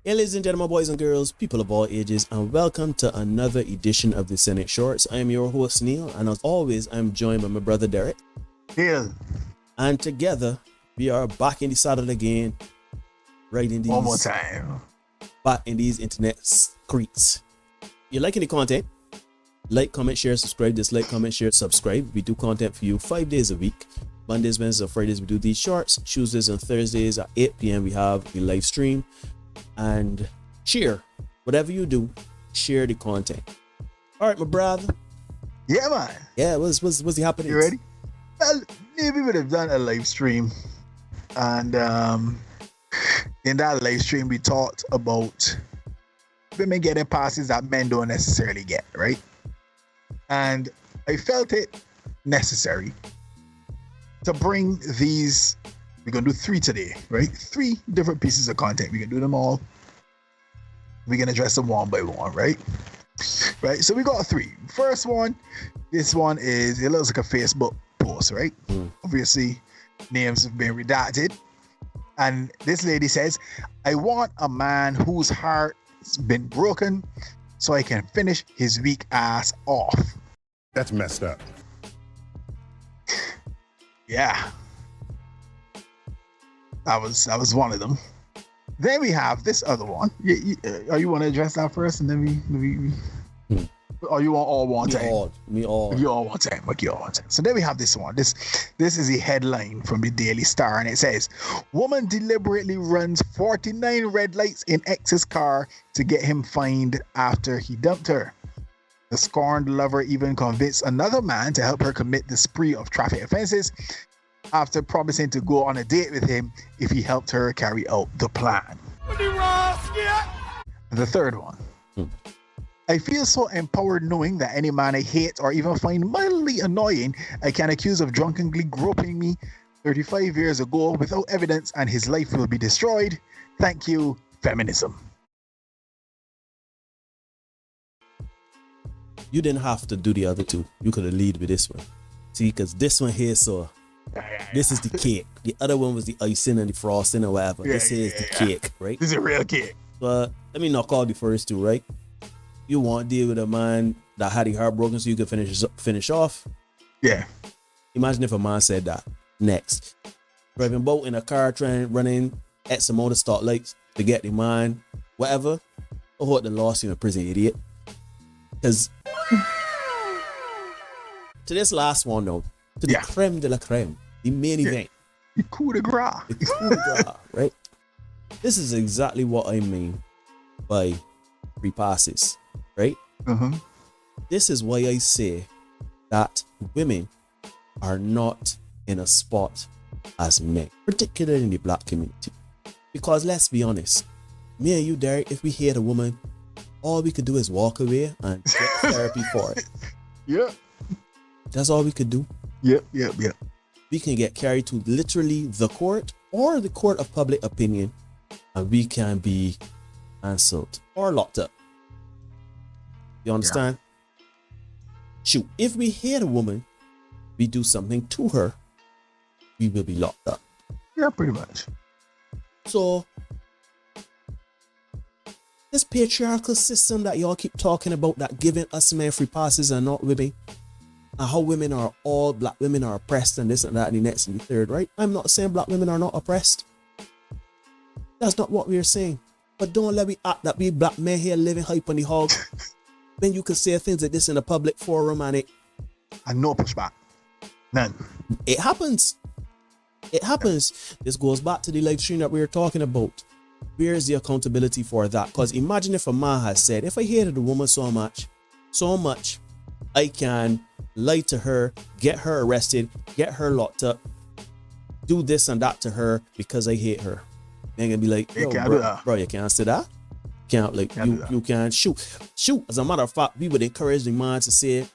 Hey, ladies and gentlemen, boys and girls, people of all ages, and welcome to another edition of the Senate Shorts. I am your host, Neil, and as always, I'm joined by my brother, Derek. Neil. And together, we are back in the saddle again, right in these... One more time. Back in these internet streets. You liking the content? Like, comment, share, subscribe. Dislike, comment, share, subscribe. We do content for you 5 days a week. Mondays, Wednesdays, and Fridays, we do these shorts. Tuesdays and Thursdays at 8 p.m. we have the live stream. And share whatever you do, share the content. All right, my brother. Yeah, man. Yeah, what's the happening? You ready? Well, maybe we would have done a live stream, and in that live stream we talked about women getting passes that men don't necessarily get, right? And I felt it necessary to bring these. We're gonna do 3 today, right? 3 different pieces of content. We can do them all. We're gonna address them one by one, right? Right. So we got 3. First one, this one is, it looks like a Facebook post, right? Obviously, names have been redacted. And this lady says, I want a man whose heart's been broken so I can finish his weak ass off. That's messed up. Yeah. That was one of them. Then we have this other one. You want to address that first, and then we or you want all one time? Me all. You all one time. Okay, all one time. So then we have this one. This is a headline from the Daily Star, and it says, "Woman deliberately runs 49 red lights in ex's car to get him fined after he dumped her. The scorned lover even convinced another man to help her commit the spree of traffic offenses after promising to go on a date with him if he helped her carry out the plan." The third one. I feel so empowered knowing that any man I hate or even find mildly annoying, I can accuse of drunkenly groping me 35 years ago without evidence, and his life will be destroyed. Thank you, feminism. You didn't have to do the other 2. You could have lead with this one. See, because this one here, so this is the cake. The other one was the icing and the frosting or whatever. This is the cake, right? This is a real cake. But let me knock out the first 2, right? You want to deal with a man that had his heart broken so you can finish off? Yeah. Imagine if a man said that. Next. Driving boat in a car, running X amount of start lights to get the man, whatever. I hope the lost you in prison, idiot. Because to this last one, though, to the creme de la creme, the main event. The coup de grace. The coup de grace, right? This is exactly what I mean by free passes, right? This is why I say that women are not in a spot as men, particularly in the black community. Because let's be honest, me and you, Derek, if we hate a woman, all we could do is walk away and get therapy for it. Yeah. That's all we could do. Yep. We can get carried to literally the court or the court of public opinion, and we can be cancelled or locked up. You understand? Shoot, if we hate a woman, we do something to her, we will be locked up. Yeah, pretty much. So this patriarchal system that y'all keep talking about, that giving us men free passes and not women, and how women are all black women are oppressed and this and that and the next and the third, right? I'm not saying black women are not oppressed. That's not what we're saying. But don't let me act that we black men here living hype on the hog. Then you can say things like this in a public forum and no pushback. None. It happens. It happens. This goes back to the live stream that we were talking about. Where's the accountability for that? Because imagine if a man has said, if I hated a woman so much, I can lie to her, get her arrested, get her locked up, do this and that to her because I hate her. They're gonna be like, bro, you can't say that. You can't shoot. As a matter of fact, we would encourage the man to say,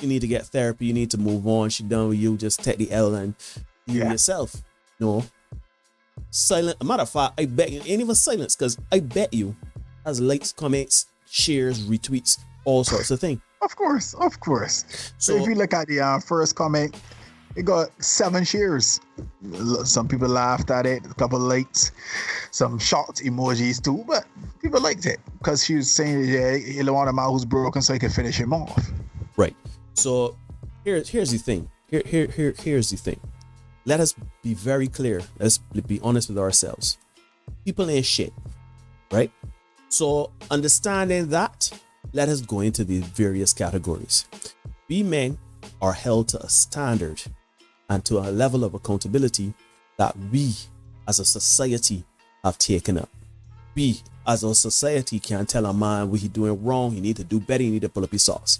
you need to get therapy, you need to move on, she done with you, just take the L and you yourself. No. Silent. A matter of fact, I bet you ain't even silence, because I bet you has likes, comments, shares, retweets, all sorts of things. Of course. So if you look at the first comment, It got 7 shares. Some people laughed at it, a couple likes, some shocked emojis too, but people liked it because she was saying, yeah, he don't want a man who's broken so he can finish him off. Right. So here's the thing. Here's the thing. Let us be very clear. Let's be honest with ourselves. People ain't shit, right? So understanding that, let us go into the various categories. We men are held to a standard and to a level of accountability that we as a society have taken up. We as a society can't tell a man what he's doing wrong, he need to do better, he need to pull up his socks.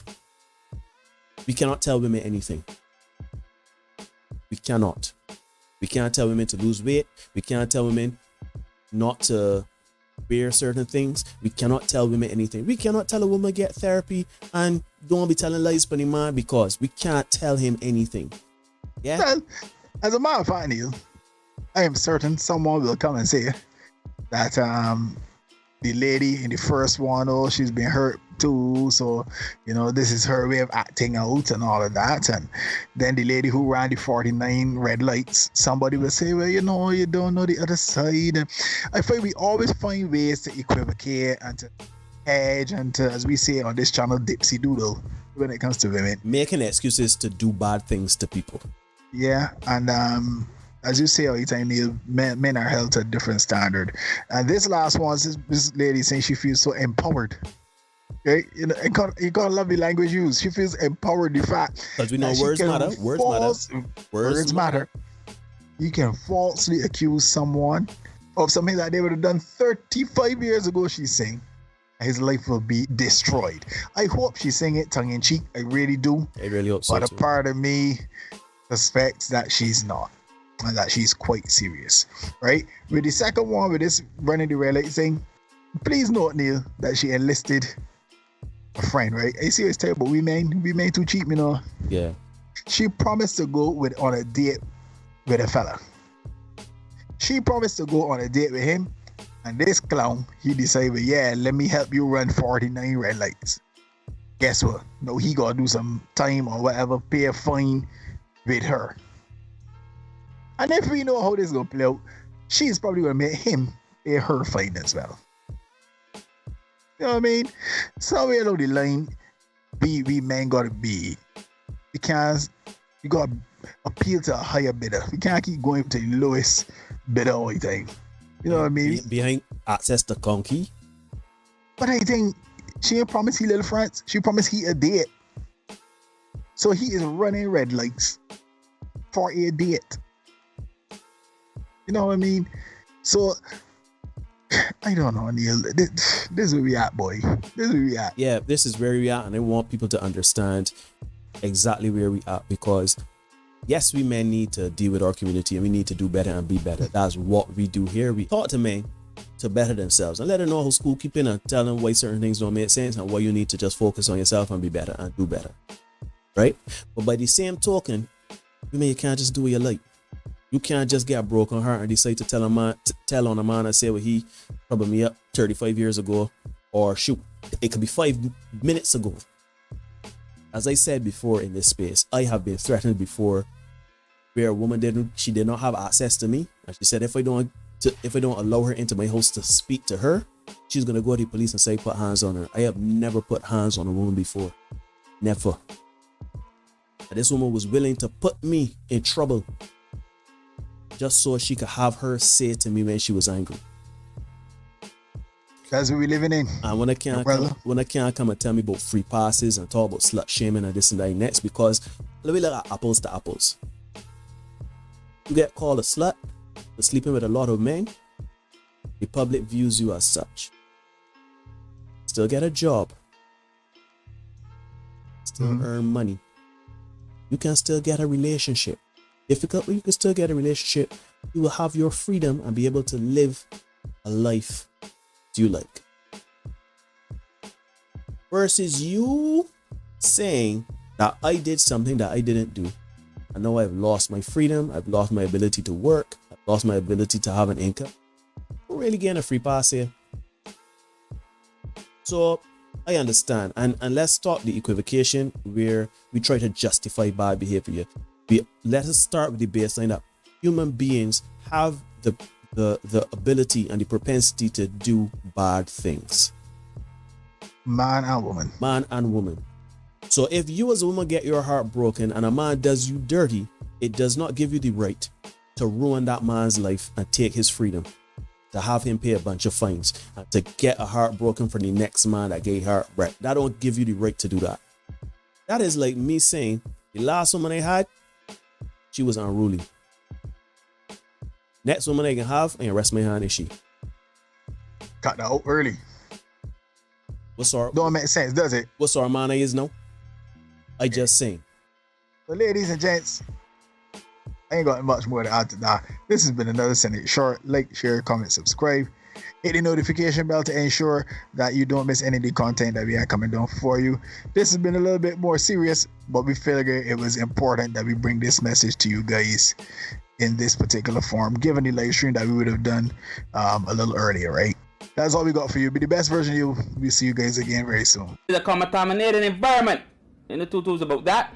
We cannot tell women anything. We cannot. We can't tell women to lose weight. We can't tell women not to wear certain things. We cannot tell women anything. We cannot tell a woman get therapy and don't be telling lies for the man because we can't tell him anything. Yeah. Well, as a matter of fact, Neil, I am certain someone will come and say that the lady in the first one, oh, she's been hurt too, so this is her way of acting out and all of that. And then the lady who ran the 49 red lights, somebody will say, well, you don't know the other side. And I find we always find ways to equivocate and to hedge and to, as we say on this channel, dipsy doodle when it comes to women, making excuses to do bad things to people. Yeah. And as you say all the time, Neil, men are held to a different standard. And this last one, this lady saying she feels so empowered. Okay? You gotta love the language used. She feels empowered. The fact because we know words matter. Words matter. You can falsely accuse someone of something that they would have done 35 years ago, she's saying. His life will be destroyed. I hope she's saying it tongue in cheek. I really do. I really hope so. But a part of me suspects that she's not. And that she's quite serious, right? With the second one, with this running the red light thing, please note, Neil, that she enlisted a friend, right? I see it's terrible. We men too cheap, Yeah. She promised to go on a date with a fella. She promised to go on a date with him, and this clown, he decided, yeah, let me help you run 49 red lights. Guess what? No, he gotta do some time or whatever, pay a fine with her. And if we know how this is going to play out, she's probably going to make him pay her fine as well. You know what I mean? Somewhere along the line, we men got to be. We got to appeal to a higher bidder. We can't keep going to the lowest bidder all the time. You know what I mean? Behind access to conky. But I think she ain't promised he little friends. She promised he a date. So he is running red lights for a date. You know what I mean? So, I don't know, Neil. This is where we at, boy. This is where we at. Yeah, this is where we at, and I want people to understand exactly where we at because, yes, we men need to deal with our community and we need to do better and be better. That's what we do here. We talk to men to better themselves and let them know how school keeping and tell them why certain things don't make sense and why you need to just focus on yourself and be better and do better. Right? But by the same token, you can't just do what you like. You can't just get a broken heart and decide to tell on a man and say, well, he troubled me up 35 years ago, or shoot, it could be 5 minutes ago. As I said before in this space, I have been threatened before where a woman did not have access to me. And she said, if I don't allow her into my house to speak to her, she's going to go to the police and say, put hands on her. I have never put hands on a woman before. Never. And this woman was willing to put me in trouble just so she could have her say to me when she was angry. That's what we living in. And when I can't come and tell me about free passes and talk about slut shaming and this and that next, because let me look at apples to apples. You get called a slut for sleeping with a lot of men, the public views you as such. Still get a job. Still earn money. You can still get a relationship. Difficult, but you can still get a relationship. You will have your freedom and be able to live a life you like. Versus you saying that I did something that I didn't do. I know I've lost my freedom. I've lost my ability to work. I've lost my ability to have an income. We're really getting a free pass here. So I understand. And let's stop the equivocation where we try to justify bad behavior. Let us start with the baseline that human beings have the ability and the propensity to do bad things. Man and woman. Man and woman. So if you as a woman get your heart broken and a man does you dirty, it does not give you the right to ruin that man's life and take his freedom, to have him pay a bunch of fines, and to get a heart broken for the next man that gave heart break. That don't give you the right to do that. That is like me saying the last woman I had, she was unruly. Next woman I can have, and rest my hand is she. Cut that out early. Don't make sense, does it? What sort of man I is now? I just saying. So ladies and gents, I ain't got much more to add to that. This has been another Senate Short. Like, share, comment, subscribe. Hit the notification bell to ensure that you don't miss any of the content that we are coming down for you. This has been a little bit more serious, but we figured it was important that we bring this message to you guys in this particular form, given the live stream that we would have done a little earlier, right? That's all we got for you. Be the best version of you. We'll see you guys again very soon. It's a contaminated environment. And the tutu's about that.